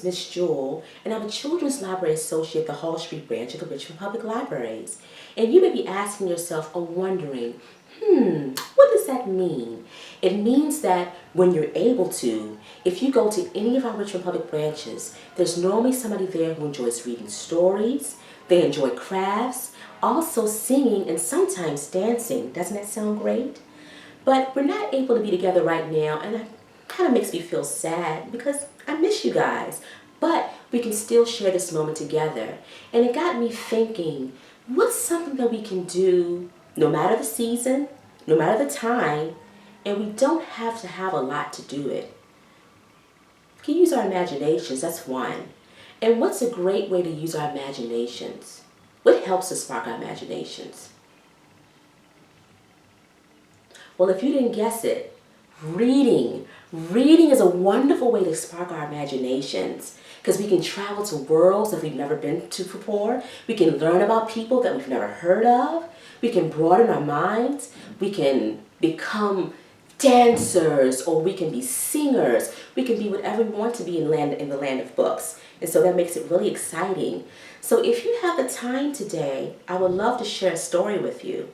is Miss Jewel, and I'm a Children's Library Associate at the Hall Street branch of the Richmond Public Libraries. And you may be asking yourself or wondering, what does that mean? It means that when you're able to, if you go to any of our Richmond Public branches, there's normally somebody there who enjoys reading stories, they enjoy crafts, also singing and sometimes dancing. Doesn't that sound great? But we're not able to be together right now, and that kind of makes me feel sad because I miss you guys. But we can still share this moment together. And it got me thinking, what's something that we can do no matter the season, no matter the time, and we don't have to have a lot to do it? We can use our imaginations, that's one. And what's a great way to use our imaginations? What helps us spark our imaginations? Well, if you didn't guess it, reading. Reading is a wonderful way to spark our imaginations because we can travel to worlds that we've never been to before. We can learn about people that we've never heard of. We can broaden our minds. We can become dancers, or we can be singers. We can be whatever we want to be in the land of books. And so that makes it really exciting. So if you have the time today, I would love to share a story with you.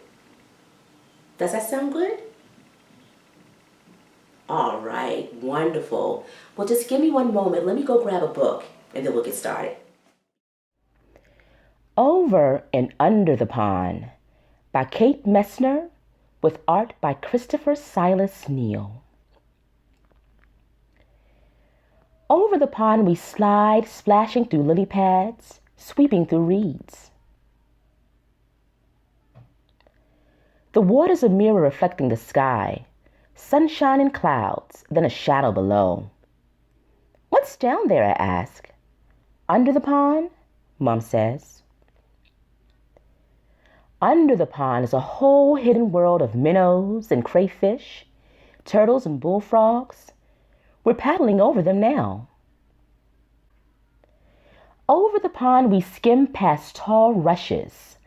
Does that sound good? All right, wonderful. Well, just give me one moment. Let me go grab a book, and then we'll get started. Over and Under the Pond by Kate Messner, with art by Christopher Silas Neal. Over the pond we slide, splashing through lily pads, sweeping through reeds. The water's a mirror reflecting the sky, sunshine and clouds, then a shadow below. What's down there, I ask. Under the pond, Mom says. Under the pond is a whole hidden world of minnows and crayfish, turtles and bullfrogs. We're paddling over them now. Over the pond we skim past tall rushes.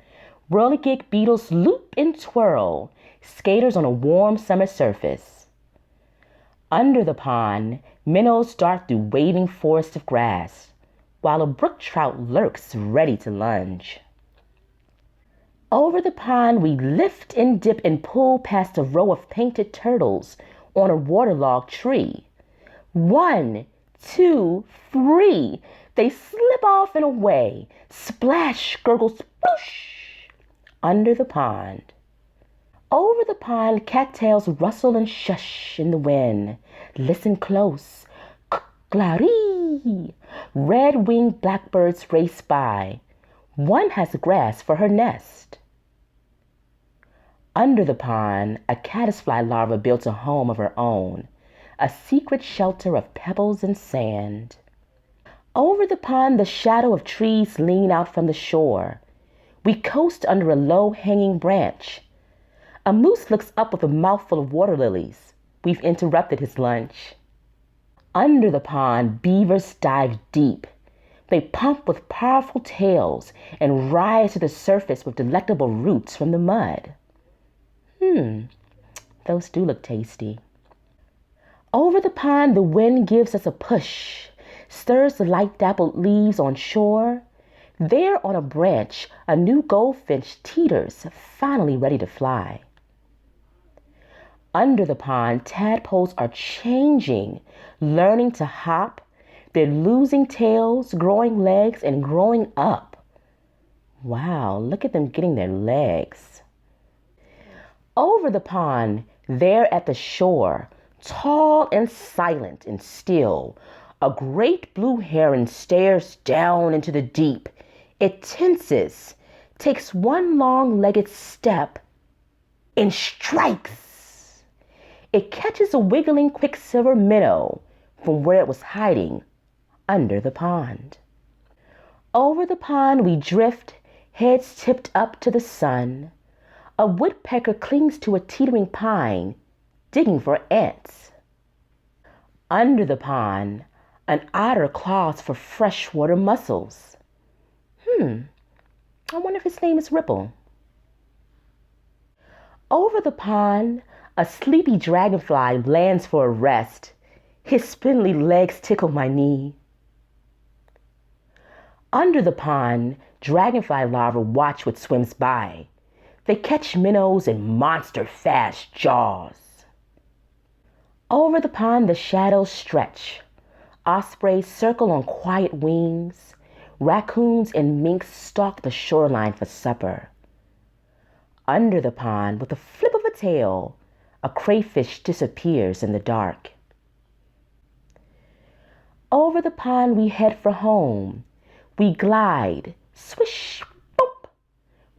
Whirligig beetles loop and twirl, skaters on a warm summer surface. Under the pond, minnows dart through waving forests of grass, while a brook trout lurks ready to lunge. Over the pond we lift and dip and pull past a row of painted turtles on a waterlogged tree. 1, 2, 3. They slip off and away. Splash, gurgle, sploosh. Under the pond. Over the pond, cattails rustle and shush in the wind. Listen close. Clary. Red-winged blackbirds race by. One has grass for her nest. Under the pond, a caddisfly larva built a home of her own, a secret shelter of pebbles and sand. Over the pond, the shadow of trees lean out from the shore. We coast under a low-hanging branch. A moose looks up with a mouthful of water lilies. We've interrupted his lunch. Under the pond, beavers dive deep. They pump with powerful tails and rise to the surface with delectable roots from the mud. Those do look tasty. Over the pond, the wind gives us a push, stirs the light dappled leaves on shore. There on a branch, a new goldfinch teeters, finally ready to fly. Under the pond, tadpoles are changing, learning to hop. They're losing tails, growing legs, and growing up. Wow, look at them getting their legs. Over the pond, there at the shore, tall and silent and still, a great blue heron stares down into the deep. It tenses, takes one long-legged step, and strikes. It catches a wiggling quicksilver minnow from where it was hiding under the pond. Over the pond we drift, heads tipped up to the sun. A woodpecker clings to a teetering pine, digging for ants. Under the pond, an otter claws for freshwater mussels. I wonder if his name is Ripple. Over the pond, a sleepy dragonfly lands for a rest. His spindly legs tickle my knee. Under the pond, dragonfly larvae watch what swims by. They catch minnows in monster-fast jaws. Over the pond, the shadows stretch. Ospreys circle on quiet wings. Raccoons and minks stalk the shoreline for supper. Under the pond, with a flip of a tail, a crayfish disappears in the dark. Over the pond we head for home. We glide, swish, boop,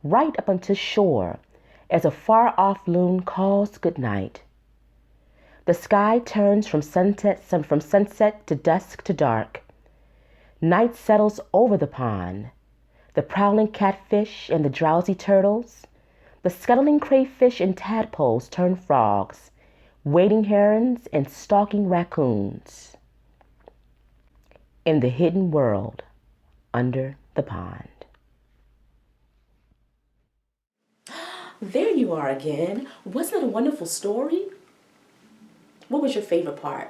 right up onto shore as a far-off loon calls goodnight. The sky turns from sunset to dusk to dark. Night settles over the pond. The prowling catfish and the drowsy turtles, the scuttling crayfish and tadpoles turn frogs, wading herons and stalking raccoons. In the hidden world under the pond. There you are again. Wasn't it a wonderful story? What was your favorite part?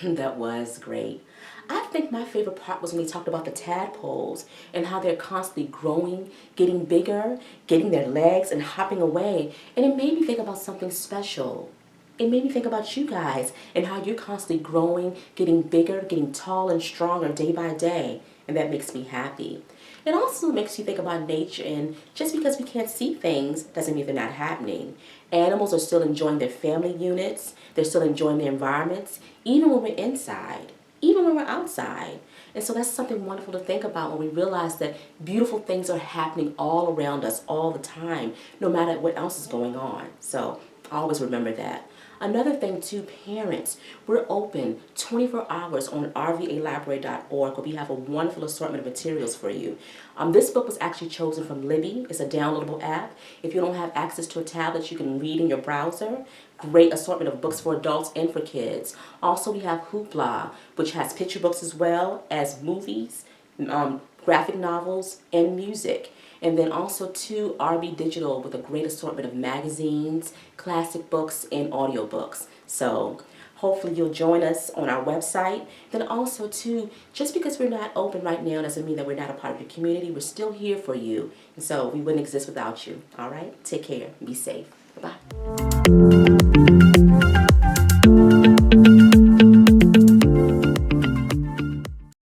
That was great. I think my favorite part was when we talked about the tadpoles and how they're constantly growing, getting bigger, getting their legs and hopping away. And it made me think about something special. It made me think about you guys and how you're constantly growing, getting bigger, getting tall and stronger day by day. And that makes me happy. It also makes you think about nature, and just because we can't see things doesn't mean they're not happening. Animals are still enjoying their family units, they're still enjoying their environments, even when we're inside, even when we're outside. And so that's something wonderful to think about when we realize that beautiful things are happening all around us all the time, no matter what else is going on. So always remember that. Another thing too, parents, we're open 24 hours on rvalibrary.org where we have a wonderful assortment of materials for you. This book was actually chosen from Libby. It's a downloadable app. If you don't have access to a tablet, you can read in your browser. Great assortment of books for adults and for kids. Also, we have Hoopla, which has picture books as well as movies, graphic novels, and music. And then also too, RB Digital with a great assortment of magazines, classic books, and audiobooks. So hopefully you'll join us on our website. Then also too, just because we're not open right now doesn't mean that we're not a part of your community. We're still here for you. And so we wouldn't exist without you. All right? Take care. Be safe. Bye-bye.